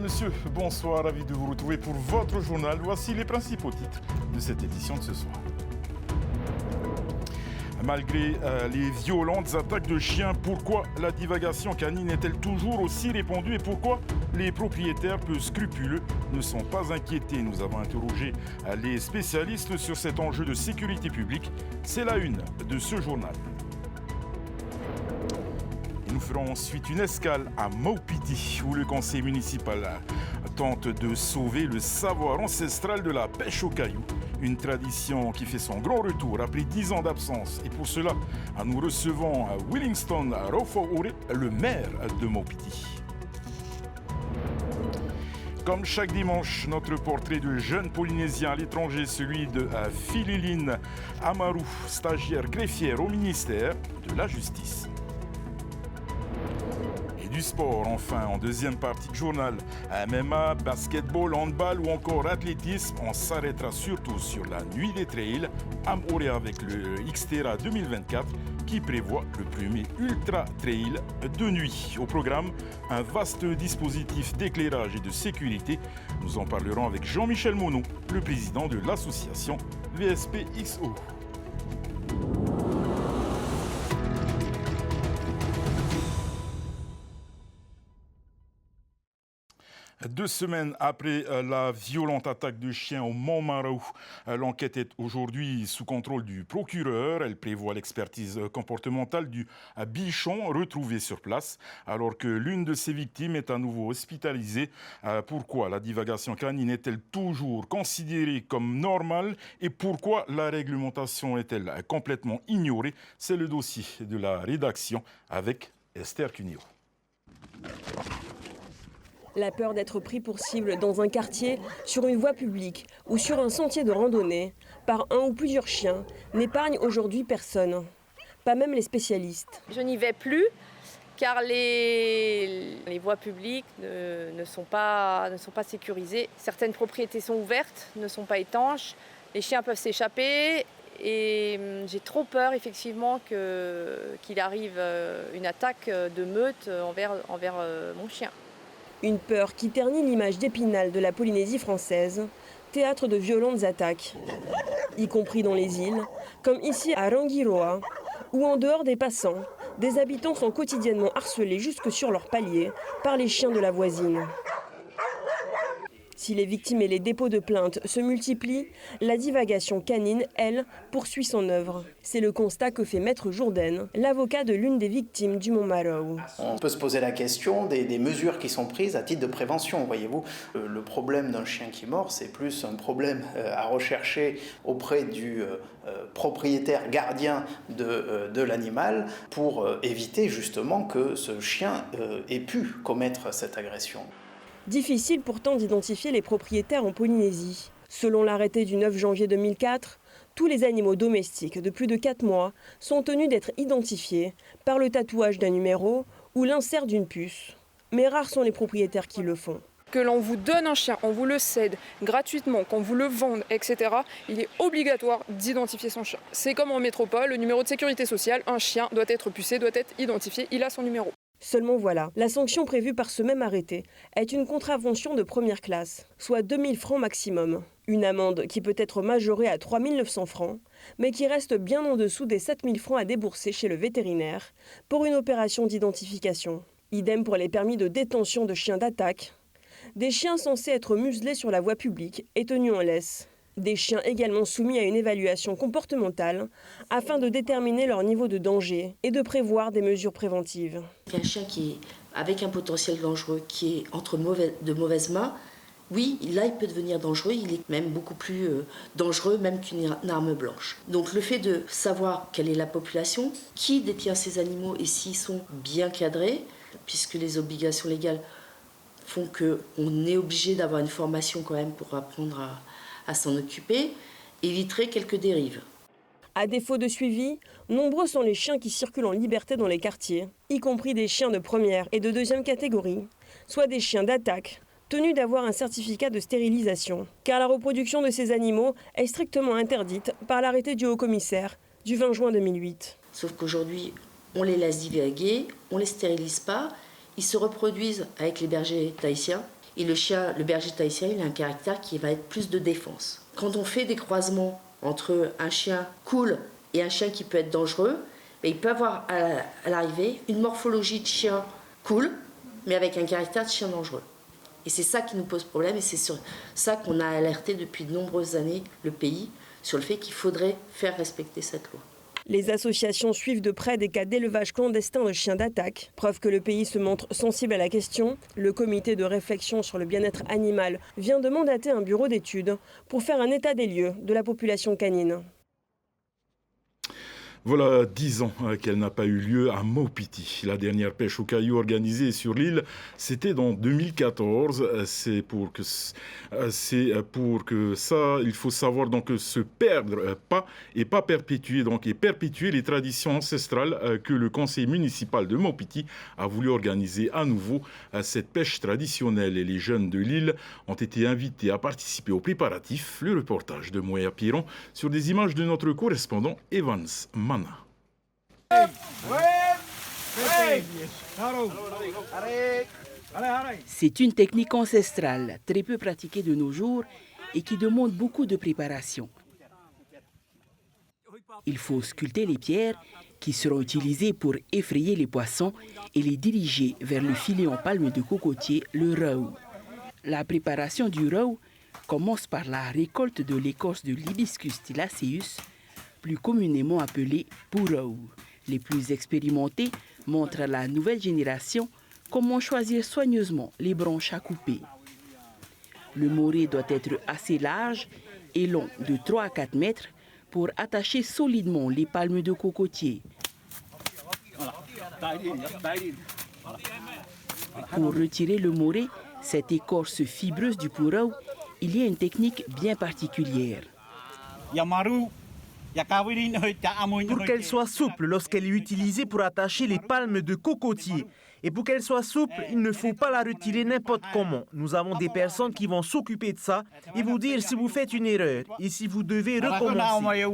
Mesdames, Messieurs, bonsoir, ravi de vous retrouver pour votre journal. Voici les principaux titres de cette édition de ce soir. Malgré les violentes attaques de chiens, pourquoi la divagation canine est-elle toujours aussi répandue et pourquoi les propriétaires peu scrupuleux ne sont pas inquiétés? Nous avons interrogé les spécialistes sur cet enjeu de sécurité publique. C'est la une de ce journal. Nous ferons ensuite une escale à Maupiti, où le conseil municipal tente de sauver le savoir ancestral de la pêche au caillou. Une tradition qui fait son grand retour après 10 ans d'absence. Et pour cela, nous recevons Willingston Rofoure, le maire de Maupiti. Comme chaque dimanche, notre portrait de jeune Polynésien à l'étranger, celui de Phililine Amaru, stagiaire greffière au ministère de la Justice. Du sport, enfin, en deuxième partie du journal. MMA, basketball, handball ou encore athlétisme. On s'arrêtera surtout sur la nuit des trails à Montréal avec le Xterra 2024 qui prévoit le premier ultra trail de nuit. Au programme, un vaste dispositif d'éclairage et de sécurité. Nous en parlerons avec Jean-Michel Monod, le président de l'association VSPXO. 2 semaines après la violente attaque de chiens au Montmarault, l'enquête est aujourd'hui sous contrôle du procureur. Elle prévoit l'expertise comportementale du bichon retrouvé sur place, alors que l'une de ses victimes est à nouveau hospitalisée. Pourquoi la divagation canine est-elle toujours considérée comme normale et pourquoi la réglementation est-elle complètement ignorée? C'est le dossier de la rédaction avec Esther Cunio. La peur d'être pris pour cible dans un quartier, sur une voie publique ou sur un sentier de randonnée, par un ou plusieurs chiens, n'épargne aujourd'hui personne. Pas même les spécialistes. Je n'y vais plus car les voies publiques ne sont pas sécurisées. Certaines propriétés sont ouvertes, ne sont pas étanches. Les chiens peuvent s'échapper et j'ai trop peur effectivement qu'il arrive une attaque de meute envers mon chien. Une peur qui ternit l'image d'Épinal de la Polynésie française, théâtre de violentes attaques, y compris dans les îles, comme ici à Rangiroa, où en dehors des passants, des habitants sont quotidiennement harcelés jusque sur leur palier par les chiens de la voisine. Si les victimes et les dépôts de plaintes se multiplient, la divagation canine, elle, poursuit son œuvre. C'est le constat que fait Maître Jourdain, l'avocat de l'une des victimes du Montmarault. On peut se poser la question des mesures qui sont prises à titre de prévention. Voyez-vous, le problème d'un chien qui mord, c'est plus un problème à rechercher auprès du propriétaire gardien de l'animal pour éviter justement que ce chien ait pu commettre cette agression. Difficile pourtant d'identifier les propriétaires en Polynésie. Selon l'arrêté du 9 janvier 2004, tous les animaux domestiques de plus de 4 mois sont tenus d'être identifiés par le tatouage d'un numéro ou l'insert d'une puce. Mais rares sont les propriétaires qui le font. Que l'on vous donne un chien, on vous le cède gratuitement, qu'on vous le vende, etc., il est obligatoire d'identifier son chien. C'est comme en métropole, le numéro de sécurité sociale, un chien doit être pucé, doit être identifié, il a son numéro. Seulement voilà, la sanction prévue par ce même arrêté est une contravention de première classe, soit 2 000 francs maximum. Une amende qui peut être majorée à 3 900 francs, mais qui reste bien en dessous des 7 000 francs à débourser chez le vétérinaire pour une opération d'identification. Idem pour les permis de détention de chiens d'attaque. Des chiens censés être muselés sur la voie publique et tenus en laisse. Des chiens également soumis à une évaluation comportementale afin de déterminer leur niveau de danger et de prévoir des mesures préventives. Un chien qui est avec un potentiel dangereux, qui est entre de mauvaises mains, oui, là il peut devenir dangereux, il est même beaucoup plus dangereux même qu'une arme blanche. Donc le fait de savoir quelle est la population, qui détient ces animaux et s'ils sont bien cadrés, puisque les obligations légales font qu'on est obligé d'avoir une formation quand même pour apprendre à s'en occuper, éviterait quelques dérives. À défaut de suivi, nombreux sont les chiens qui circulent en liberté dans les quartiers, y compris des chiens de première et de deuxième catégorie, soit des chiens d'attaque, tenus d'avoir un certificat de stérilisation, car la reproduction de ces animaux est strictement interdite par l'arrêté du haut-commissaire du 20 juin 2008. Sauf qu'aujourd'hui, on les laisse divaguer, on ne les stérilise pas, ils se reproduisent avec les bergers tahitiens. Et le chien, le berger tahitien, il a un caractère qui va être plus de défense. Quand on fait des croisements entre un chien cool et un chien qui peut être dangereux, il peut avoir à l'arrivée une morphologie de chien cool, mais avec un caractère de chien dangereux. Et c'est ça qui nous pose problème, et c'est sur ça qu'on a alerté depuis de nombreuses années le pays, sur le fait qu'il faudrait faire respecter cette loi. Les associations suivent de près des cas d'élevage clandestin de chiens d'attaque. Preuve que le pays se montre sensible à la question. Le comité de réflexion sur le bien-être animal vient de mandater un bureau d'études pour faire un état des lieux de la population canine. Voilà 10 ans qu'elle n'a pas eu lieu à Maupiti. La dernière pêche au caillou organisée sur l'île, c'était en 2014. C'est pour que ça, il faut savoir donc se perdre pas et pas perpétuer, donc et perpétuer les traditions ancestrales que le conseil municipal de Maupiti a voulu organiser à nouveau cette pêche traditionnelle. Et les jeunes de l'île ont été invités à participer aux préparatifs. Le reportage de Moya Piron sur des images de notre correspondant Evans Mana. C'est une technique ancestrale, très peu pratiquée de nos jours et qui demande beaucoup de préparation. Il faut sculpter les pierres qui seront utilisées pour effrayer les poissons et les diriger vers le filet en palme de cocotier, le rau. La préparation du rau commence par la récolte de l'écorce de l'Hibiscus tilaceus, plus communément appelée pourau. Les plus expérimentés montrent à la nouvelle génération comment choisir soigneusement les branches à couper. Le moré doit être assez large et long de 3 à 4 mètres pour attacher solidement les palmes de cocotier. Pour retirer le moré, cette écorce fibreuse du pourau, il y a une technique bien particulière. Pour qu'elle soit souple lorsqu'elle est utilisée pour attacher les palmes de cocotier. Et pour qu'elle soit souple, il ne faut pas la retirer n'importe comment. Nous avons des personnes qui vont s'occuper de ça et vous dire si vous faites une erreur et si vous devez recommencer.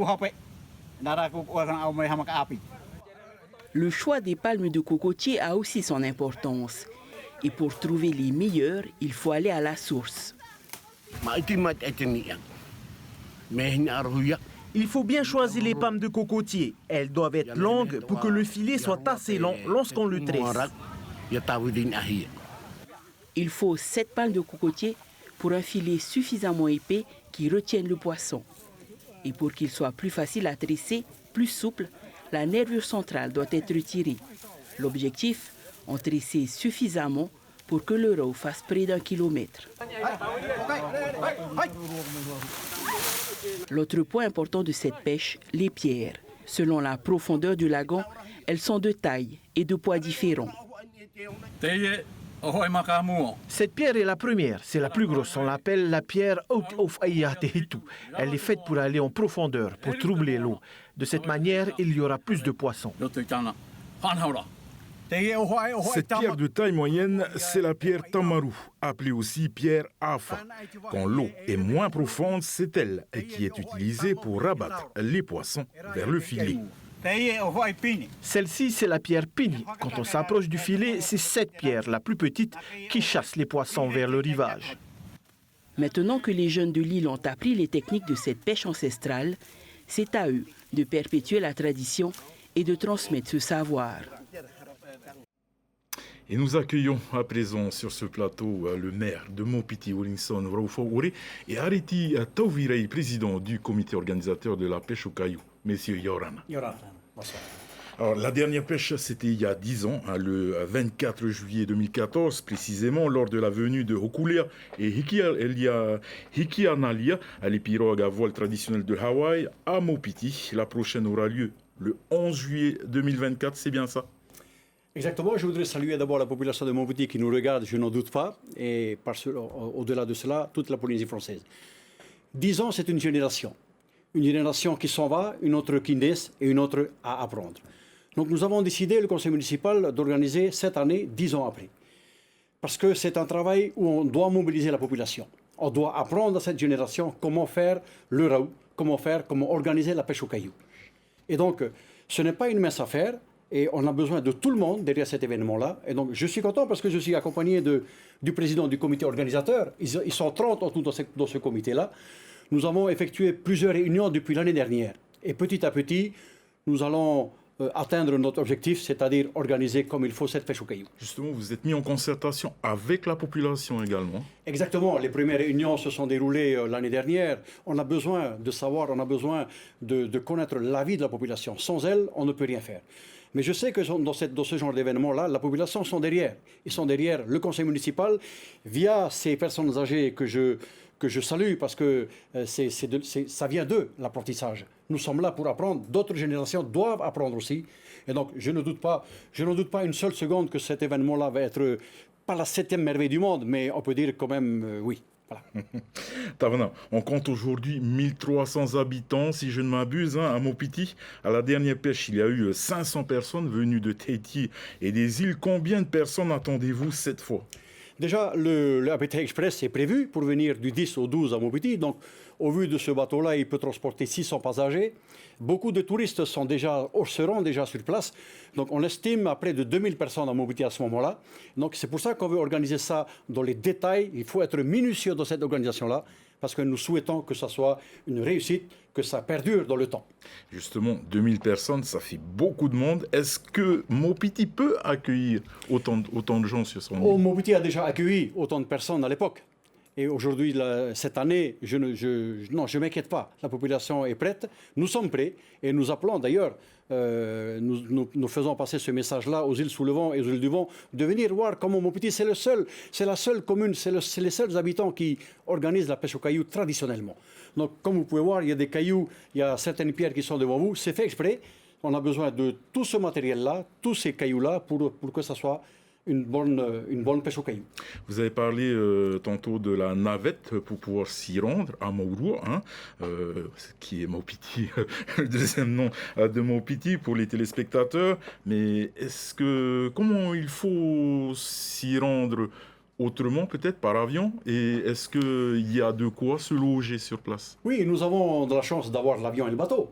Le choix des palmes de cocotier a aussi son importance. Et pour trouver les meilleures, il faut aller à la source. Il faut bien choisir les palmes de cocotier. Elles doivent être longues pour que le filet soit assez long lorsqu'on le tresse. Il faut 7 palmes de cocotier pour un filet suffisamment épais qui retienne le poisson. Et pour qu'il soit plus facile à tresser, plus souple, la nervure centrale doit être retirée. L'objectif, en tresser suffisamment pour que le rau fasse près d'1 kilomètre. L'autre point important de cette pêche, les pierres. Selon la profondeur du lagon, elles sont de taille et de poids différents. Cette pierre est la première, c'est la plus grosse. On l'appelle la pierre Out of Ayatehitu. Elle est faite pour aller en profondeur, pour troubler l'eau. De cette manière, il y aura plus de poissons. Cette pierre de taille moyenne, c'est la pierre Tamaru, appelée aussi pierre Afa. Quand l'eau est moins profonde, c'est elle qui est utilisée pour rabattre les poissons vers le filet. Celle-ci, c'est la pierre Pini. Quand on s'approche du filet, c'est cette pierre, la plus petite, qui chasse les poissons vers le rivage. Maintenant que les jeunes de l'île ont appris les techniques de cette pêche ancestrale, c'est à eux de perpétuer la tradition et de transmettre ce savoir. Et nous accueillons à présent sur ce plateau le maire de Maupiti, Williamson Raufo-Uri, et Ariti Tauvirei, président du comité organisateur de la pêche au caillou. Messieurs Yorana. Bonsoir. Alors, la dernière pêche, c'était il y a 10 ans, le 24 juillet 2014, précisément lors de la venue de Hokulia et Hikianalia, les pirogues à voile traditionnelles de Hawaï, à Maupiti. La prochaine aura lieu le 11 juillet 2024, c'est bien ça? Exactement, je voudrais saluer d'abord la population de Maupiti qui nous regarde, je n'en doute pas, et au-delà de cela, toute la Polynésie française. 10 ans, c'est une génération qui s'en va, une autre qui naît et une autre à apprendre. Donc nous avons décidé, le conseil municipal, d'organiser cette année, 10 ans après. Parce que c'est un travail où on doit mobiliser la population. On doit apprendre à cette génération comment faire le rau, comment organiser la pêche au caillou. Et donc, ce n'est pas une mince affaire. Et on a besoin de tout le monde derrière cet événement-là. Et donc, je suis content parce que je suis accompagné du président du comité organisateur. Ils sont 30 en tout dans ce comité-là. Nous avons effectué plusieurs réunions depuis l'année dernière. Et petit à petit, nous allons atteindre notre objectif, c'est-à-dire organiser comme il faut cette pêche au caillou. Justement, vous êtes mis en concertation avec la population également. Exactement. Les premières réunions se sont déroulées l'année dernière. On a besoin de savoir, on a besoin de connaître l'avis de la population. Sans elle, on ne peut rien faire. Mais je sais que dans ce genre d'événement-là, la population sont derrière. Ils sont derrière le conseil municipal via ces personnes âgées que je salue parce que ça vient d'eux, l'apprentissage. Nous sommes là pour apprendre. D'autres générations doivent apprendre aussi. Et donc, je ne doute pas une seule seconde que cet événement-là va être pas la 7e merveille du monde, mais on peut dire quand même oui. Voilà. Tavana, on compte aujourd'hui 1300 habitants, si je ne m'abuse, à Mopiti. À la dernière pêche, il y a eu 500 personnes venues de Tahiti et des îles. Combien de personnes attendez-vous cette fois? Déjà, le Appetite Express est prévu pour venir du 10 au 12 à Mopiti. Donc, au vu de ce bateau-là, il peut transporter 600 passagers. Beaucoup de touristes seront déjà sur place. Donc, on estime à près de 2000 personnes à Mopiti à ce moment-là. Donc, c'est pour ça qu'on veut organiser ça dans les détails. Il faut être minutieux dans cette organisation-là parce que nous souhaitons que ça soit une réussite, que ça perdure dans le temps. Justement, 2000 personnes, ça fait beaucoup de monde. Est-ce que Mopiti peut accueillir autant de gens sur son île? Mopiti a déjà accueilli autant de personnes à l'époque. Et aujourd'hui, cette année, je ne m'inquiète pas. La population est prête. Nous sommes prêts. Et nous appelons d'ailleurs, nous faisons passer ce message-là aux îles sous le vent et aux îles du vent, de venir voir comment Mopiti, c'est la seule commune, c'est les seuls habitants qui organisent la pêche au caillou traditionnellement. Donc, comme vous pouvez voir, il y a des cailloux, il y a certaines pierres qui sont devant vous. C'est fait exprès. On a besoin de tout ce matériel-là, tous ces cailloux-là, pour que ça soit une bonne pêche au caillou. Vous avez parlé tantôt de la navette pour pouvoir s'y rendre à Maurua, qui est Mopiti, le deuxième nom de Mopiti pour les téléspectateurs. Mais comment il faut s'y rendre autrement, peut-être par avion? Et est-ce qu'il y a de quoi se loger sur place? Oui, nous avons de la chance d'avoir l'avion et le bateau.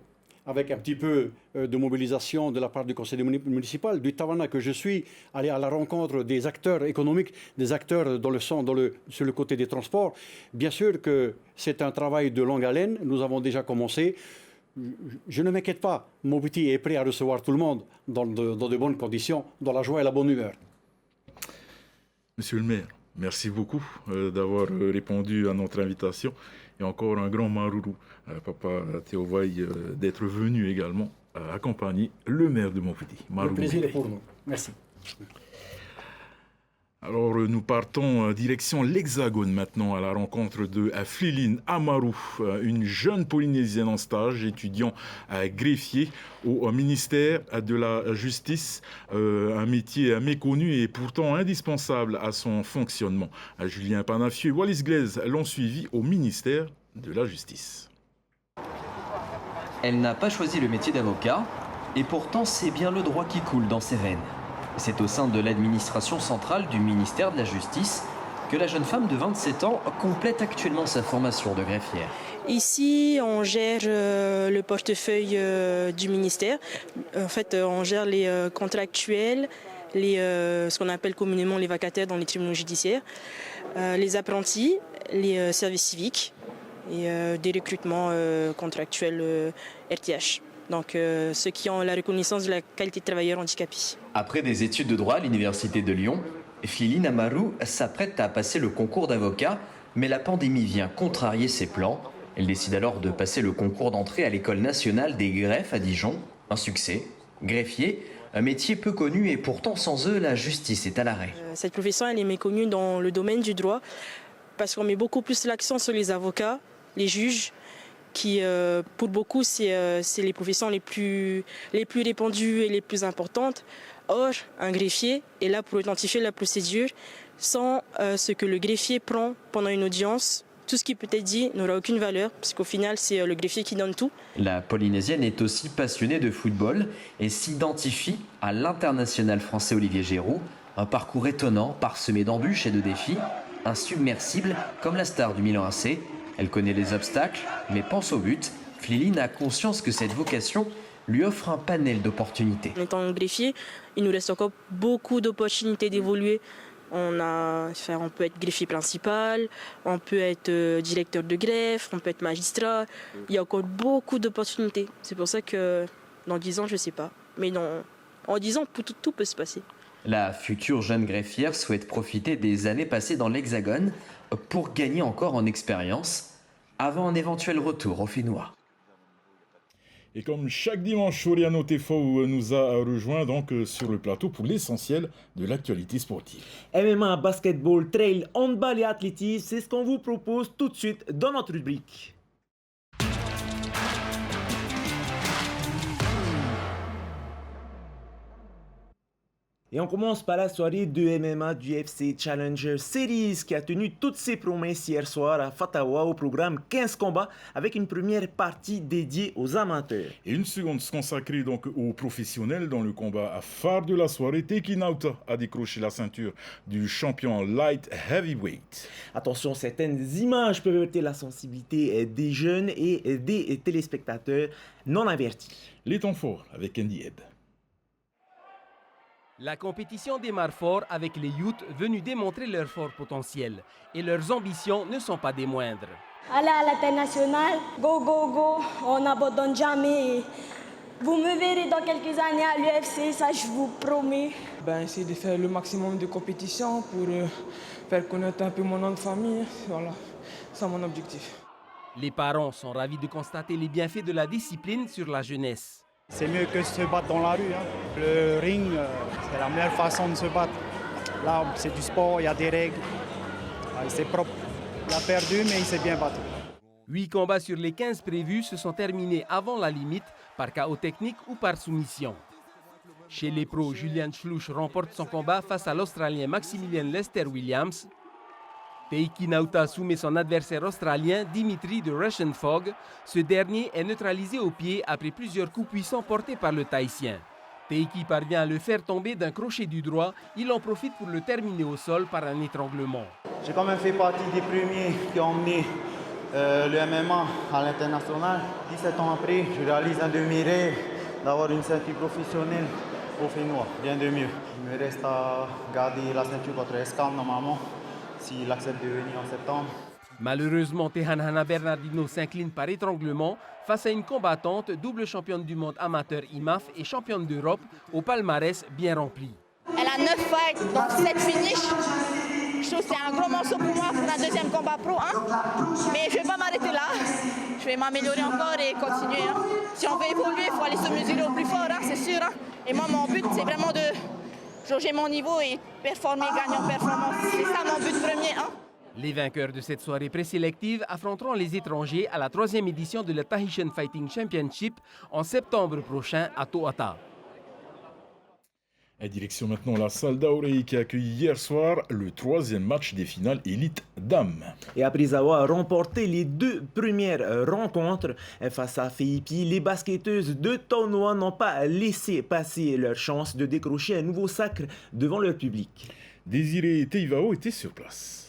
Avec un petit peu de mobilisation de la part du conseil municipal, du Tavana que je suis, aller à la rencontre des acteurs économiques, des acteurs sur le côté des transports. Bien sûr que c'est un travail de longue haleine, nous avons déjà commencé. Je ne m'inquiète pas, Mopiti est prêt à recevoir tout le monde dans de bonnes conditions, dans la joie et la bonne humeur. Monsieur le maire, merci beaucoup d'avoir répondu à notre invitation. Et encore un grand marourou, Papa Théovaï, d'être venu également accompagner le maire de Mopiti. Le plaisir est pour nous. Merci. Alors nous partons direction l'Hexagone maintenant à la rencontre de Fliline Amarou, une jeune Polynésienne en stage, étudiant greffier au ministère de la Justice, un métier méconnu et pourtant indispensable à son fonctionnement. Julien Panafieux et Wallis Glaise l'ont suivi au ministère de la Justice. Elle n'a pas choisi le métier d'avocat et pourtant c'est bien le droit qui coule dans ses veines. C'est au sein de l'administration centrale du ministère de la Justice que la jeune femme de 27 ans complète actuellement sa formation de greffière. Ici, on gère le portefeuille du ministère. En fait, on gère les contractuels, ce qu'on appelle communément les vacataires dans les tribunaux judiciaires, les apprentis, les services civiques et des recrutements contractuels RTH. Donc ceux qui ont la reconnaissance de la qualité de travailleur handicapé. Après des études de droit à l'université de Lyon, Fliline Amarou s'apprête à passer le concours d'avocat, mais la pandémie vient contrarier ses plans. Elle décide alors de passer le concours d'entrée à l'École nationale des greffes à Dijon. Un succès. Greffier, un métier peu connu et pourtant sans eux, la justice est à l'arrêt. Cette profession, elle est méconnue dans le domaine du droit parce qu'on met beaucoup plus l'accent sur les avocats, les juges, qui pour beaucoup c'est les professions les plus répandues et les plus importantes. Or, un greffier est là pour identifier la procédure sans ce que le greffier prend pendant une audience. Tout ce qui peut être dit n'aura aucune valeur, parce qu'au final, c'est le greffier qui donne tout. La Polynésienne est aussi passionnée de football et s'identifie à l'international français Olivier Giroud. Un parcours étonnant, parsemé d'embûches et de défis. Insubmersible, comme la star du Milan AC. Elle connaît les obstacles, mais pense au but. Fliline a conscience que cette vocation lui offre un panel d'opportunités. En étant greffier, il nous reste encore beaucoup d'opportunités d'évoluer. On peut être greffier principal, on peut être directeur de greffe, on peut être magistrat. Il y a encore beaucoup d'opportunités. C'est pour ça que dans 10 ans, je ne sais pas. Mais en 10 ans, tout peut se passer. La future jeune greffière souhaite profiter des années passées dans l'Hexagone pour gagner encore en expérience avant un éventuel retour au Fénois. Et comme chaque dimanche, Oriano Tefo nous a rejoint donc sur le plateau pour l'essentiel de l'actualité sportive. MMA, basketball, trail, handball et athlétisme, c'est ce qu'on vous propose tout de suite dans notre rubrique. Et on commence par la soirée de MMA du UFC Challenger Series qui a tenu toutes ses promesses hier soir à Fatawa au programme 15 combats avec une première partie dédiée aux amateurs. Et une seconde consacrée donc aux professionnels dans le combat à phare de la soirée. Teiki Nauta a décroché la ceinture du champion light heavyweight. Attention, certaines images peuvent heurter la sensibilité des jeunes et des téléspectateurs non avertis. Les temps forts avec Andy Ebb. La compétition démarre fort avec les youths venus démontrer leur fort potentiel. Et leurs ambitions ne sont pas des moindres. Aller à l'international, go, go, go, on n'abandonne jamais. Vous me verrez dans quelques années à l'UFC, ça je vous promets. Essayer de faire le maximum de compétitions pour faire connaître un peu mon nom de famille. Voilà, c'est mon objectif. Les parents sont ravis de constater les bienfaits de la discipline sur la jeunesse. C'est mieux que se battre dans la rue. Le ring, c'est la meilleure façon de se battre. Là, c'est du sport, il y a des règles. C'est propre. Il a perdu, mais il s'est bien battu. 8 combats sur les 15 prévus se sont terminés avant la limite par KO technique ou par soumission. Chez les pros, Julian Schluch remporte son combat face à l'Australien Maximilian Lester Williams. Teiki Nauta soumet son adversaire australien Dimitri de Russian Fog. Ce dernier est neutralisé au pied après plusieurs coups puissants portés par le Tahitien. Teiki parvient à le faire tomber d'un crochet du droit. Il en profite pour le terminer au sol par un étranglement. J'ai quand même fait partie des premiers qui ont emmené le MMA à l'international. 17 ans après, je réalise un de mes rêves d'avoir une ceinture professionnelle au Fénois. Rien de mieux. Il me reste à garder la ceinture contre Escam normalement, s'il accepte de venir en septembre. Malheureusement, Tehanhana Bernardino s'incline par étranglement face à une combattante, double championne du monde amateur IMAF et championne d'Europe, au palmarès bien rempli. Elle a 9 fights, donc 7 finishes. Je trouve que c'est un gros morceau pour moi pour un deuxième combat pro. Mais je ne vais pas m'arrêter là. Je vais m'améliorer encore et continuer. Si on veut évoluer, il faut aller se mesurer au plus fort, c'est sûr. Et moi, mon but, c'est vraiment de jauger mon niveau et performer, gagner en performance. C'est ça mon but premier. Les vainqueurs de cette soirée présélective affronteront les étrangers à la 3e édition de la Tahitian Fighting Championship en septembre prochain à Toata. Et direction maintenant la salle d'Aurei qui a accueilli hier soir le 3e match des finales élite dames. Et après avoir remporté les 2 premières rencontres face à Feipi, les basketteuses de Taunoa n'ont pas laissé passer leur chance de décrocher un nouveau sacre devant leur public. Désiré Teivao était sur place.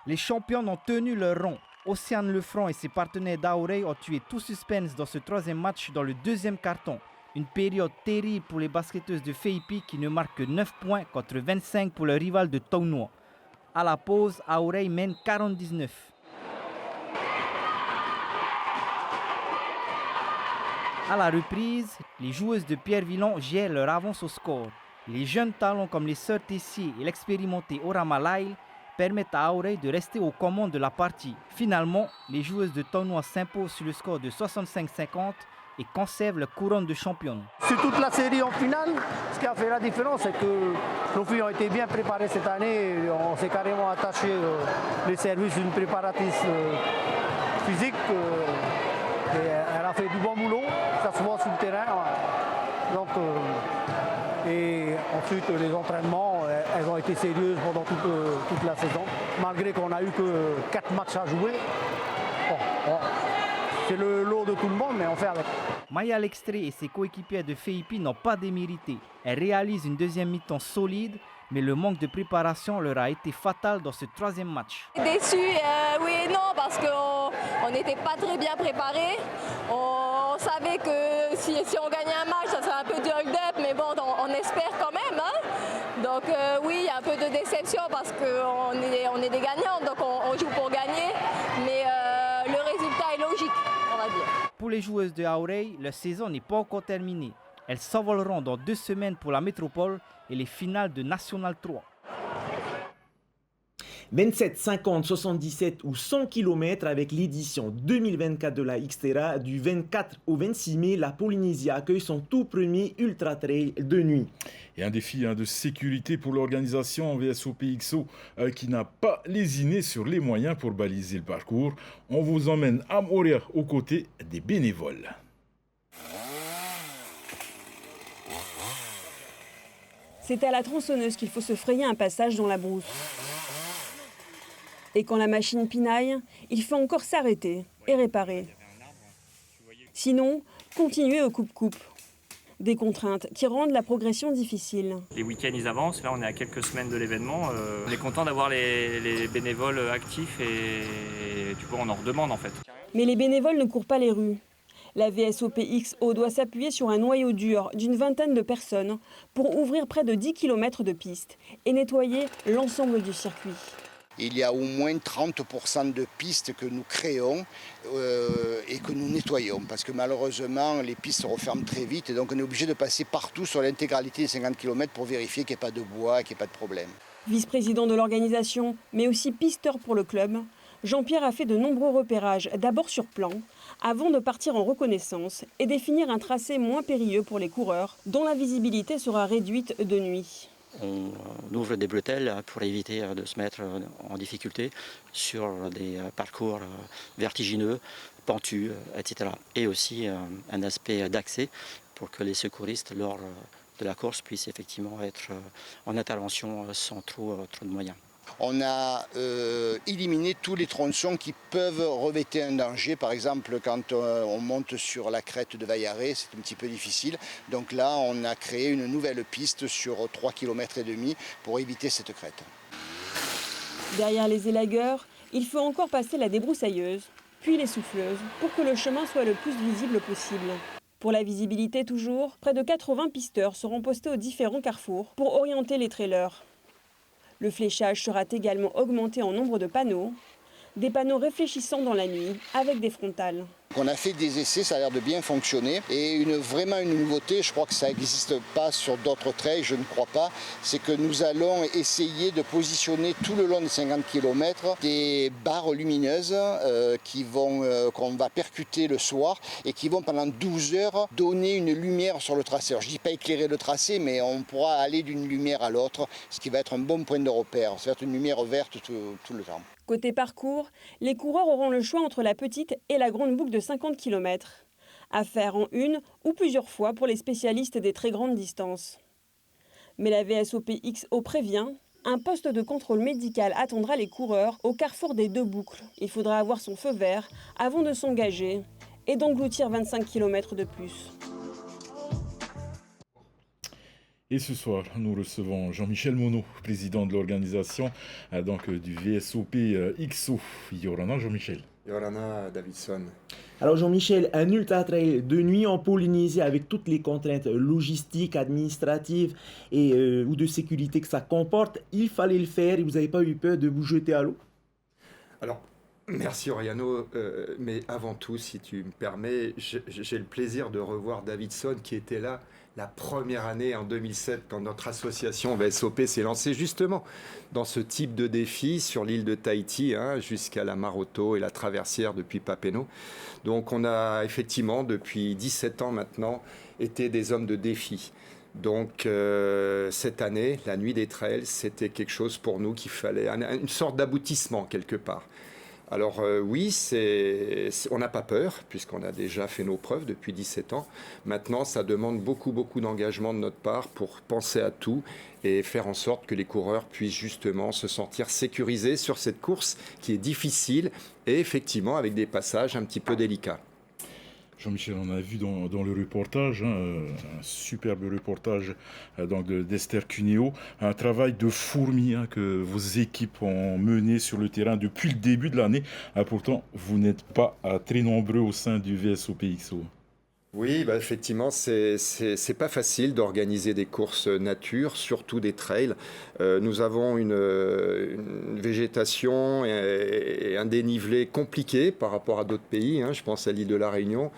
Les championnes ont tenu leur rang. Océane Lefranc et ses partenaires d'Aurei ont tué tout suspense dans ce 3e match dans le 2e carton. Une période terrible pour les basketteuses de Feipi qui ne marquent que 9 points contre 25 pour leur rival de Taunoa. À la pause, Aurei mène 40-19. À la reprise, les joueuses de Pierre Villon gèrent leur avance au score. Les jeunes talents comme les sœurs Tessier et l'expérimenté Orama Lail permettent à Aurei de rester aux commandes de la partie. Finalement, les joueuses de Taunoa s'imposent sur le score de 65-50 et conservent leur couronne de championne. Sur toute la série en finale, ce qui a fait la différence, c'est que nos filles ont été bien préparées cette année. On s'est carrément attaché les services d'une préparatrice physique. Et elle a fait du bon boulot, ça se voit sur le terrain. Donc, et ensuite, les entraînements, elles ont été sérieuses pendant toute la saison. Malgré qu'on n'a eu que 4 matchs à jouer. Bon, c'est le lot de tout le monde, mais on fait avec. Maya Lextré et ses coéquipiers de Feipi n'ont pas démérité. Elles réalisent une deuxième mi-temps solide, mais le manque de préparation leur a été fatal dans ce 3e match. Déçu, oui et non, parce qu'on On n'était pas très bien préparés. On savait que si on gagnait un match, ça serait un peu du hold-up, mais bon, on espère quand même. Hein. Donc oui, il y a un peu de déception parce qu'on est des gagnants, donc on joue pour gagner. Mais le résultat est logique, on va dire. Pour les joueuses de Aurey, la saison n'est pas encore terminée. Elles s'envoleront dans 2 semaines pour la métropole et les finales de National 3. 27, 50, 77 ou 100 km avec l'édition 2024 de la Xterra. Du 24 au 26 mai, la Polynésie accueille son tout premier Ultra Trail de nuit. Et un défi de sécurité pour l'organisation VSOP XO qui n'a pas lésiné sur les moyens pour baliser le parcours. On vous emmène à Moria aux côtés des bénévoles. C'est à la tronçonneuse qu'il faut se frayer un passage dans la brousse. Et quand la machine pinaille, il faut encore s'arrêter et réparer. Sinon, continuer au coupe-coupe. Des contraintes qui rendent la progression difficile. Les week-ends, ils avancent. Là, on est à quelques semaines de l'événement. On est content d'avoir les bénévoles actifs et du coup, on en redemande en fait. Mais les bénévoles ne courent pas les rues. La VSOP XO doit s'appuyer sur un noyau dur d'une vingtaine de personnes pour ouvrir près de 10 km de pistes et nettoyer l'ensemble du circuit. Il y a au moins 30% de pistes que nous créons et que nous nettoyons. Parce que malheureusement, les pistes se referment très vite et donc on est obligé de passer partout sur l'intégralité des 50 km pour vérifier qu'il n'y ait pas de bois, qu'il n'y ait pas de problème. Vice-président de l'organisation, mais aussi pisteur pour le club, Jean-Pierre a fait de nombreux repérages, d'abord sur plan, avant de partir en reconnaissance et définir un tracé moins périlleux pour les coureurs, dont la visibilité sera réduite de nuit. On ouvre des bretelles pour éviter de se mettre en difficulté sur des parcours vertigineux, pentus, etc. Et aussi un aspect d'accès pour que les secouristes, lors de la course, puissent effectivement être en intervention sans trop de moyens. On a éliminé tous les tronçons qui peuvent revêtir un danger. Par exemple, quand on monte sur la crête de Vaillaré, c'est un petit peu difficile. Donc là, on a créé une nouvelle piste sur 3,5 km pour éviter cette crête. Derrière les élagueurs, il faut encore passer la débroussailleuse, puis les souffleuses, pour que le chemin soit le plus visible possible. Pour la visibilité toujours, près de 80 pisteurs seront postés aux différents carrefours pour orienter les trailers. Le fléchage sera également augmenté en nombre de panneaux, des panneaux réfléchissants dans la nuit avec des frontales. On a fait des essais, ça a l'air de bien fonctionner. Et vraiment une nouveauté, je crois que ça n'existe pas sur d'autres trails, je ne crois pas, c'est que nous allons essayer de positionner tout le long des 50 km des barres lumineuses qu'on va percuter le soir et qui vont pendant 12 heures donner une lumière sur le tracé. Alors, je ne dis pas éclairer le tracé, mais on pourra aller d'une lumière à l'autre, ce qui va être un bon point de repère. Ça va être une lumière verte tout le temps. Côté parcours, les coureurs auront le choix entre la petite et la grande boucle de 50 km, à faire en une ou plusieurs fois pour les spécialistes des très grandes distances. Mais la VSOP XO prévient, un poste de contrôle médical attendra les coureurs au carrefour des 2 boucles. Il faudra avoir son feu vert avant de s'engager et d'engloutir 25 km de plus. Et ce soir, nous recevons Jean-Michel Monod, président de l'organisation du VSOP XO. Yorana, Jean-Michel. Yorana Davidson. Alors Jean-Michel, un ultra trail de nuit en Polynésie avec toutes les contraintes logistiques, administratives ou de sécurité que ça comporte, il fallait le faire et vous n'avez pas eu peur de vous jeter à l'eau? Alors, merci Oriano, mais avant tout, si tu me permets, j'ai le plaisir de revoir Davidson qui était là la première année en 2007 quand notre association VSOP s'est lancée justement dans ce type de défi sur l'île de Tahiti jusqu'à la Maroto et la traversière depuis Papeete. Donc on a effectivement depuis 17 ans maintenant été des hommes de défi. Donc cette année, la nuit des trails, c'était quelque chose pour nous qu'il fallait, une sorte d'aboutissement quelque part. Alors oui, on n'a pas peur, puisqu'on a déjà fait nos preuves depuis 17 ans. Maintenant, ça demande beaucoup d'engagement de notre part pour penser à tout et faire en sorte que les coureurs puissent justement se sentir sécurisés sur cette course qui est difficile et effectivement avec des passages un petit peu délicats. Jean-Michel, on a vu dans le reportage, un superbe reportage d'Esther Cuneo, un travail de fourmi que vos équipes ont mené sur le terrain depuis le début de l'année. Pourtant, vous n'êtes pas très nombreux au sein du VSOP-XO. Oui, effectivement, c'est pas facile d'organiser des courses nature, surtout des trails. Nous avons une végétation et un dénivelé compliqué par rapport à d'autres pays. Je pense à l'île de la Réunion.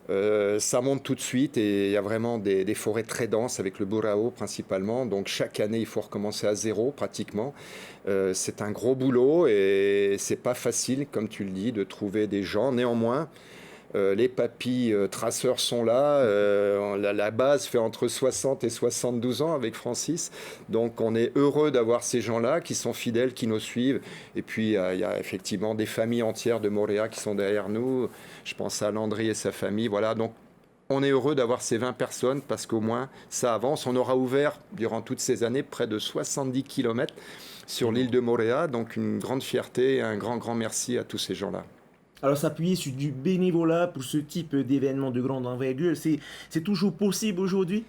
Ça monte tout de suite et il y a vraiment des forêts très denses avec le burao principalement. Donc chaque année, il faut recommencer à zéro pratiquement. C'est un gros boulot et c'est pas facile, comme tu le dis, de trouver des gens. Néanmoins, les papis traceurs sont là. La base fait entre 60 et 72 ans avec Francis. Donc on est heureux d'avoir ces gens-là qui sont fidèles, qui nous suivent. Et puis il y a effectivement des familles entières de Moorea qui sont derrière nous. Je pense à Landry et sa famille. Voilà, donc on est heureux d'avoir ces 20 personnes parce qu'au moins ça avance. On aura ouvert durant toutes ces années près de 70 km sur l'île de Moorea. Donc une grande fierté et un grand merci à tous ces gens-là. Alors s'appuyer sur du bénévolat pour ce type d'événement de grande envergure, c'est toujours possible aujourd'hui ?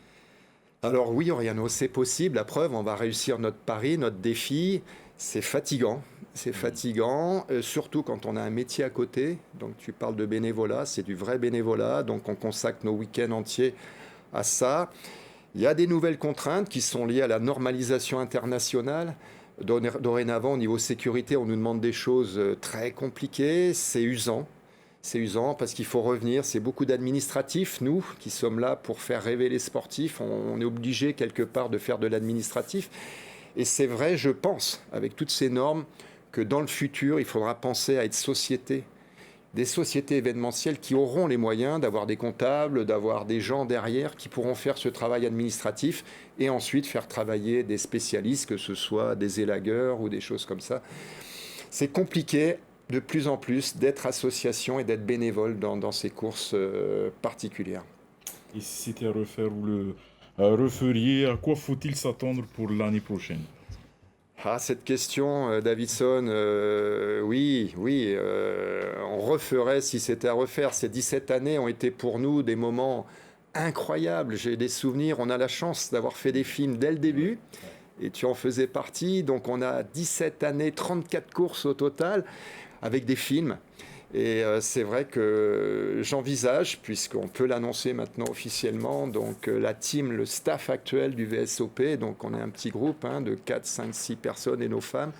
Alors oui, Oriano, c'est possible. La preuve, on va réussir notre pari, notre défi. C'est fatigant. C'est fatigant, surtout quand on a un métier à côté. Donc tu parles de bénévolat, c'est du vrai bénévolat. Donc on consacre nos week-ends entiers à ça. Il y a des nouvelles contraintes qui sont liées à la normalisation internationale. Dorénavant, au niveau sécurité, on nous demande des choses très compliquées. C'est usant. C'est usant parce qu'il faut revenir. C'est beaucoup d'administratifs, nous, qui sommes là pour faire rêver les sportifs. On est obligé, quelque part, de faire de l'administratif. Et c'est vrai, je pense, avec toutes ces normes, que dans le futur, il faudra penser à être des sociétés événementielles qui auront les moyens d'avoir des comptables, d'avoir des gens derrière qui pourront faire ce travail administratif et ensuite faire travailler des spécialistes, que ce soit des élagueurs ou des choses comme ça. C'est compliqué de plus en plus d'être association et d'être bénévole dans ces courses particulières. Et si c'était à refaire, vous le referiez, à quoi faut-il s'attendre pour l'année prochaine ? Cette question, Davidson, oui, on referait si c'était à refaire. Ces 17 années ont été pour nous des moments incroyables. J'ai des souvenirs, on a la chance d'avoir fait des films dès le début, et tu en faisais partie. Donc on a 17 années, 34 courses au total, avec des films. Et c'est vrai que j'envisage, puisqu'on peut l'annoncer maintenant officiellement, donc la team, le staff actuel du VSOP, donc on est un petit groupe de 4, 5, 6 personnes et nos femmes.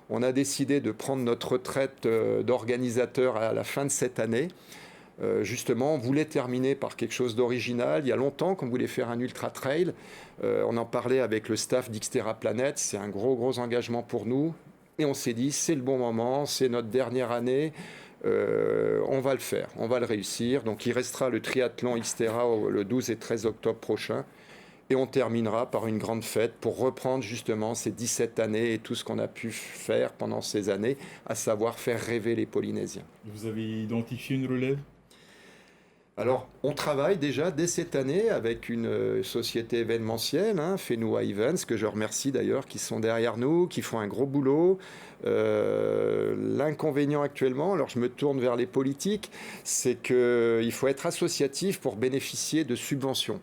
On a décidé de prendre notre retraite d'organisateur à la fin de cette année. Justement, on voulait terminer par quelque chose d'original. Il y a longtemps qu'on voulait faire un ultra trail. On en parlait avec le staff d'Xterra Planet. C'est un gros engagement pour nous. Et on s'est dit, c'est le bon moment, c'est notre dernière année. On va le faire, on va le réussir. Donc il restera le triathlon Xterra le 12 et 13 octobre prochain. Et on terminera par une grande fête pour reprendre justement ces 17 années et tout ce qu'on a pu faire pendant ces années, à savoir faire rêver les Polynésiens. Vous avez identifié une relève ? Alors, on travaille déjà dès cette année avec une société événementielle, Fenua Events, que je remercie d'ailleurs, qui sont derrière nous, qui font un gros boulot. L'inconvénient actuellement, alors je me tourne vers les politiques, c'est qu'il faut être associatif pour bénéficier de subventions.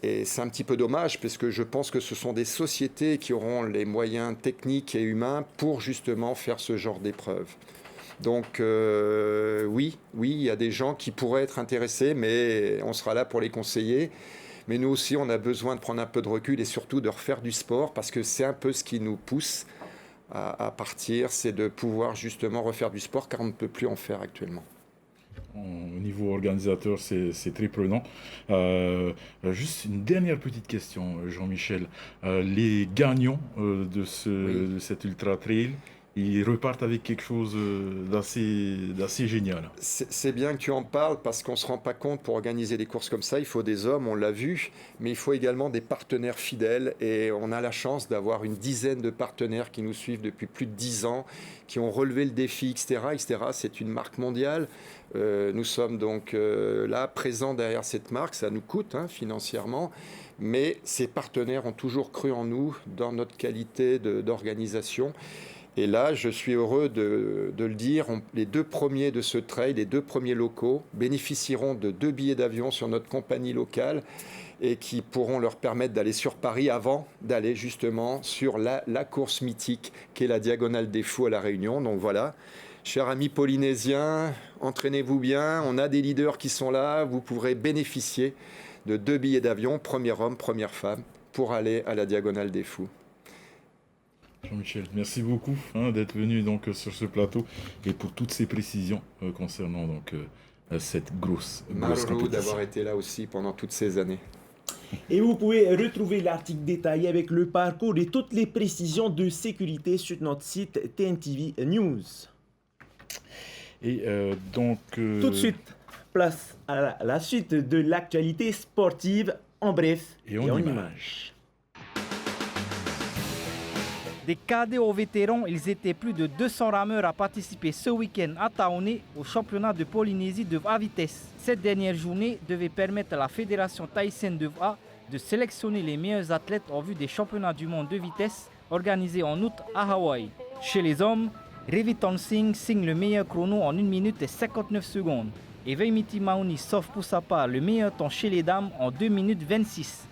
Et c'est un petit peu dommage, parce que je pense que ce sont des sociétés qui auront les moyens techniques et humains pour justement faire ce genre d'épreuves. Donc oui, il y a des gens qui pourraient être intéressés, mais on sera là pour les conseiller. Mais nous aussi, on a besoin de prendre un peu de recul et surtout de refaire du sport, parce que c'est un peu ce qui nous pousse à partir, c'est de pouvoir justement refaire du sport, car on ne peut plus en faire actuellement. Au niveau organisateur, c'est très prenant. Juste une dernière petite question, Jean-Michel. Les gagnants de cet Ultra Trail, ils repartent avec quelque chose d'assez génial. C'est bien que tu en parles, parce qu'on ne se rend pas compte, pour organiser des courses comme ça, il faut des hommes, on l'a vu, mais il faut également des partenaires fidèles. Et on a la chance d'avoir une dizaine de partenaires qui nous suivent depuis plus de 10 ans, qui ont relevé le défi Xterra. Xterra, c'est une marque mondiale. Nous sommes donc là, présents derrière cette marque. Ça nous coûte financièrement. Mais ces partenaires ont toujours cru en nous, dans notre qualité d'organisation. Et là, je suis heureux de le dire, les 2 premiers de ce trail, les 2 premiers locaux, bénéficieront de 2 billets d'avion sur notre compagnie locale et qui pourront leur permettre d'aller sur Paris avant d'aller justement sur la course mythique qui est la Diagonale des Fous à La Réunion. Donc voilà, chers amis polynésiens, entraînez-vous bien, on a des leaders qui sont là, vous pourrez bénéficier de 2 billets d'avion, premier homme, première femme, pour aller à la Diagonale des Fous. Jean-Michel, merci beaucoup d'être venu donc sur ce plateau et pour toutes ces précisions concernant donc cette grosse compétition. D'avoir été là aussi pendant toutes ces années. Et vous pouvez retrouver l'article détaillé avec le parcours et toutes les précisions de sécurité sur notre site TNTV News. Et donc... Tout de suite, place à la suite de l'actualité sportive en bref et en images. Des cadets aux vétérans, ils étaient plus de 200 rameurs à participer ce week-end à Taoné au championnat de Polynésie de VA vitesse. Cette dernière journée devait permettre à la fédération thaïsienne de VA de sélectionner les meilleurs athlètes en vue des championnats du monde de vitesse organisés en août à Hawaï. Chez les hommes, Reviton Singh signe le meilleur chrono en 1 minute et 59 secondes. Et Veimiti Mauni sauve pour sa part le meilleur temps chez les dames en 2 minutes 26.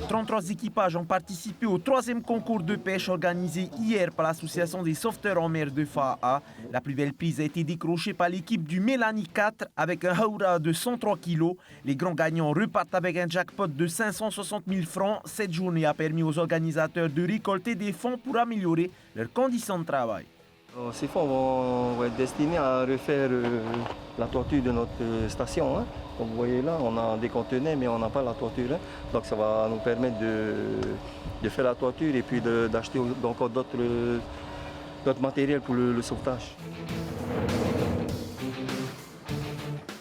33 équipages ont participé au 3e concours de pêche organisé hier par l'association des sauveteurs en mer de Fa'a. La plus belle prise a été décrochée par l'équipe du Mélanie 4 avec un haura de 103 kg. Les grands gagnants repartent avec un jackpot de 560 000 francs. Cette journée a permis aux organisateurs de récolter des fonds pour améliorer leurs conditions de travail. Ces fonds vont être destinés à refaire la toiture de notre station. Comme vous voyez là, on a des conteneurs mais on n'a pas la toiture. Donc ça va nous permettre de faire la toiture et puis d'acheter encore d'autres matériel pour le sauvetage.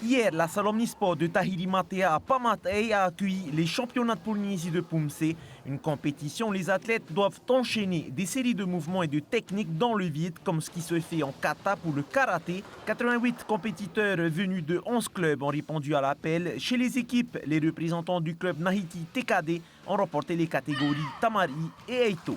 Hier, la salle omnisport de Tahiri Matea à Pamatei a accueilli les championnats de Polynésie de Pumse. Une compétition où les athlètes doivent enchaîner des séries de mouvements et de techniques dans le vide, comme ce qui se fait en kata pour le karaté. 88 compétiteurs venus de 11 clubs ont répondu à l'appel. Chez les équipes, les représentants du club Nahiti TKD ont remporté les catégories Tamari et Eito.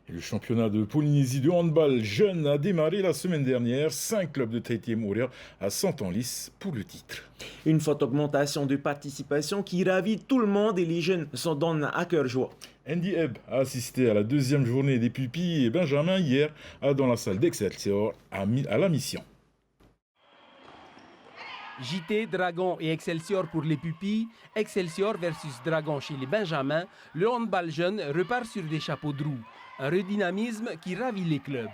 Le championnat de Polynésie de handball jeune a démarré la semaine dernière. 5 clubs de Tahiti Moria sont en lice pour le titre. Une forte augmentation de participation qui ravit tout le monde et les jeunes s'en donnent à cœur joie. Andy Ebb a assisté à la 2e journée des pupilles et Benjamin hier dans la salle d'Excelsior à la mission. JT, Dragon et Excelsior pour les pupilles, Excelsior versus Dragon chez les Benjamins, le handball jeune repart sur des chapeaux de roue. Un redynamisme qui ravit les clubs.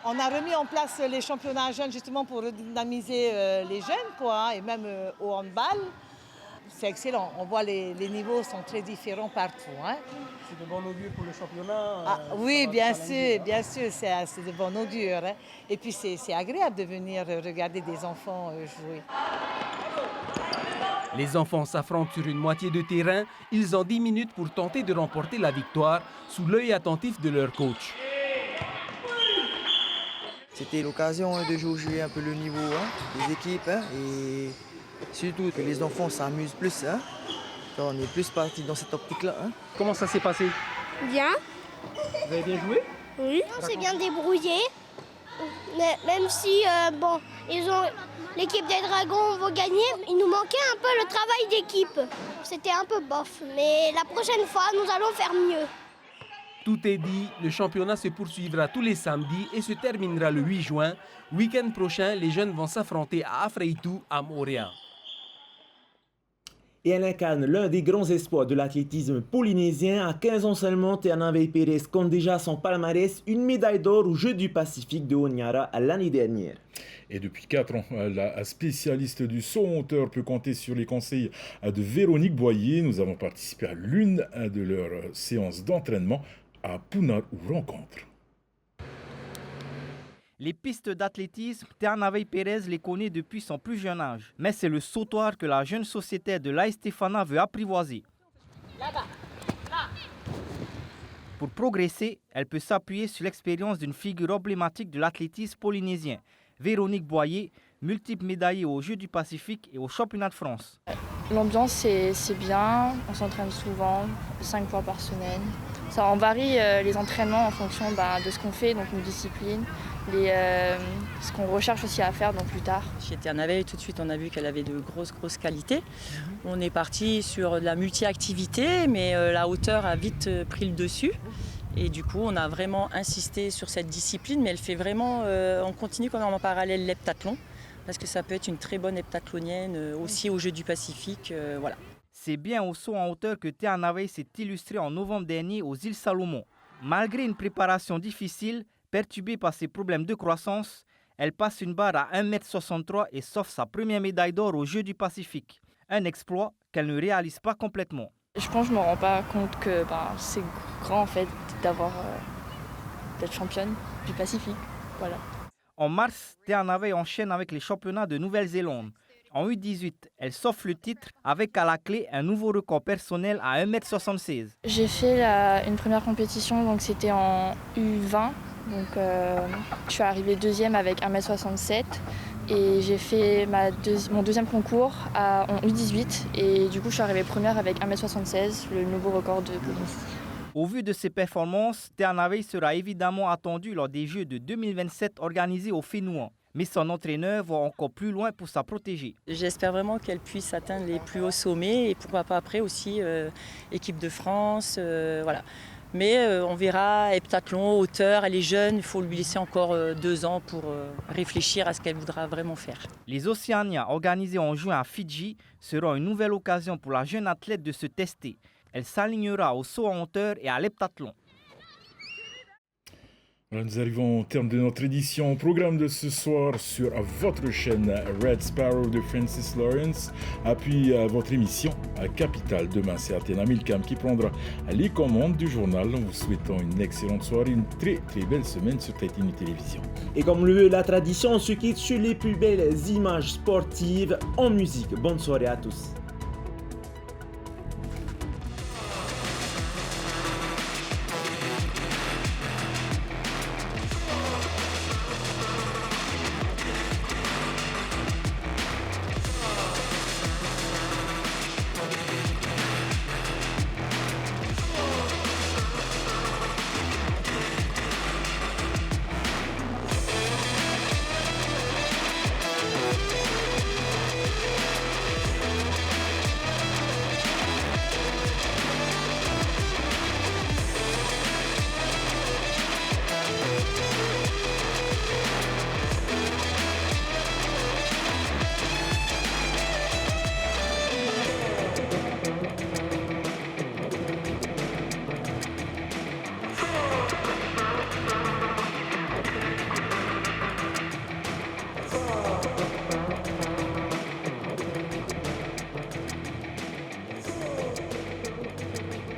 On a remis en place les championnats jeunes justement pour redynamiser les jeunes, et même au handball. C'est excellent, on voit les niveaux sont très différents partout. C'est de bon augure pour le championnat. Oui, bien sûr, c'est de bon augure. Et puis c'est agréable de venir regarder des enfants jouer. Les enfants s'affrontent sur une moitié de terrain. Ils ont 10 minutes pour tenter de remporter la victoire sous l'œil attentif de leur coach. C'était l'occasion de jouer un peu le niveau des équipes et surtout que les enfants s'amusent plus. On est plus partis dans cette optique-là. Comment ça s'est passé? Bien. Vous avez bien joué? Oui. On s'est bien débrouillé. Mais même si l'équipe des Dragons va gagner, il nous manquait un peu le travail d'équipe. C'était un peu bof, mais la prochaine fois, nous allons faire mieux. Tout est dit, le championnat se poursuivra tous les samedis et se terminera le 8 juin. Week-end prochain, les jeunes vont s'affronter à Afreitu, à Moorea. Et elle incarne l'un des grands espoirs de l'athlétisme polynésien. À 15 ans seulement, Ternavei Pérez compte déjà son palmarès, une médaille d'or aux Jeux du Pacifique de Honiara l'année dernière. Et depuis 4 ans, la spécialiste du saut en hauteur peut compter sur les conseils de Véronique Boyer. Nous avons participé à l'une de leurs séances d'entraînement à Punaru Rencontre. Les pistes d'athlétisme, Ternavei Pérez les connaît depuis son plus jeune âge. Mais c'est le sautoir que la jeune sociétaire de l'AS Stefana veut apprivoiser. Pour progresser, elle peut s'appuyer sur l'expérience d'une figure emblématique de l'athlétisme polynésien, Véronique Boyer, multiple médaillée aux Jeux du Pacifique et aux Championnats de France. L'ambiance c'est bien, on s'entraîne souvent, 5 fois par semaine. Ça, on varie les entraînements en fonction de ce qu'on fait, donc une discipline, ce qu'on recherche aussi à faire donc plus tard. Chez Ternavey, tout de suite on a vu qu'elle avait de grosses qualités. On est parti sur de la multi-activité, mais la hauteur a vite pris le dessus. Et du coup, on a vraiment insisté sur cette discipline, mais elle fait vraiment, on continue quand même en parallèle l'heptathlon, parce que ça peut être une très bonne heptathlonienne aussi aux Jeux du Pacifique, voilà. C'est bien au saut en hauteur que Ternavey s'est illustré en novembre dernier aux îles Salomon. Malgré une préparation difficile, perturbée par ses problèmes de croissance, elle passe une barre à 1,63 m et s'offre sa première médaille d'or aux Jeux du Pacifique. Un exploit qu'elle ne réalise pas complètement. Je pense que je ne me rends pas compte que c'est grand en fait d'être championne du Pacifique. Voilà. En mars, Ternavey enchaîne avec les championnats de Nouvelle-Zélande. En U18, elle s'offre le titre avec à la clé un nouveau record personnel à 1,76 m. J'ai fait une première compétition, donc c'était en U20. Donc, je suis arrivée deuxième avec 1,67 m. Et j'ai fait mon deuxième concours en U18 et du coup je suis arrivée première avec 1,76 m, le nouveau record de Pouilly. Au vu de ses performances, Ternavey sera évidemment attendu lors des Jeux de 2027 organisés au Fénouan. Mais son entraîneur va encore plus loin pour sa protéger. J'espère vraiment qu'elle puisse atteindre les plus hauts sommets et pourquoi pas après aussi équipe de France, voilà. Mais on verra, heptathlon, hauteur, elle est jeune, il faut lui laisser encore 2 ans pour réfléchir à ce qu'elle voudra vraiment faire. Les Oceania, organisés en juin à Fidji, seront une nouvelle occasion pour la jeune athlète de se tester. Elle s'alignera au saut en hauteur et à l'heptathlon. Nous arrivons au terme de notre édition. Programme de ce soir sur votre chaîne Red Sparrow de Francis Lawrence. Puis votre émission Capitale. Demain, c'est Athéna Milcam qui prendra les commandes du journal. Nous vous souhaitons une excellente soirée, une très belle semaine sur Tahitini Télévision. Et comme le veut la tradition, on se quitte sur les plus belles images sportives en musique. Bonne soirée à tous.